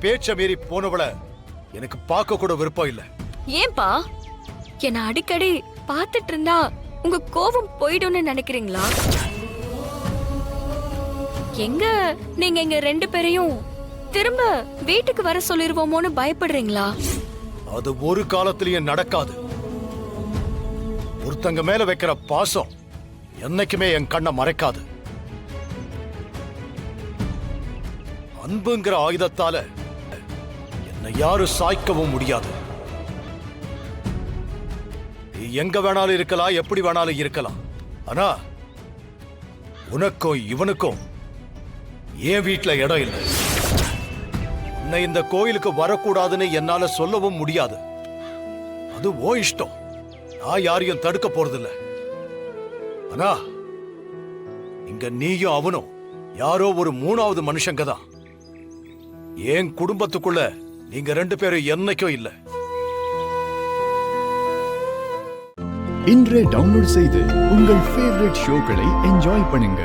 பேச்ச மீறி போனவள எனக்கு பார்க்க கூட விருப்பம் இல்ல. ஏன்பா என்ன அடிக்கடி பார்த்துட்டு இருந்தா உங்க கோபம் போயிடும்னு நினைக்கிறீங்களா? எங்க நீங்க எங்க 2 பேரையும் திரும்ப வீட்டுக்கு வர சொல்லிருவோமோன்னு பயப்படுறீங்களா? அது ஒரு காலத்திலயும் நடக்காது. ஒருத்தங்க மேல வைக்கிற பாசம் என்னைக்குமே என் கண்ணை மறைக்காது. அன்புங்கிற ஆயுதத்தால என்னை யாரும் சாய்க்கவும் முடியாது. நீ எங்க வேணாலும் இருக்கலாம், எப்படி வேணாலும் இருக்கலாம். ஆனா உனக்கும் இவனுக்கும் ஏன் வீட்டுல இடம் இல்லை. உன்னை இந்த கோயிலுக்கு வரக்கூடாதுன்னு என்னால சொல்லவும் முடியாது. அது ஓ இஷ்டம். நான் யாரையும் தடுக்க போறதில்ல. ஆனா இங்க நீயும் அவனும் யாரோ ஒரு 3வது மனுஷங்க தான். என் குடும்பத்துக்குள்ள நீங்க 2 பேரும் என்னைக்கும் இல்ல. இன்றே டவுன்லோட் செய்து உங்கள் ஃபேவரட் ஷோக்களை என்ஜாய் பண்ணுங்க.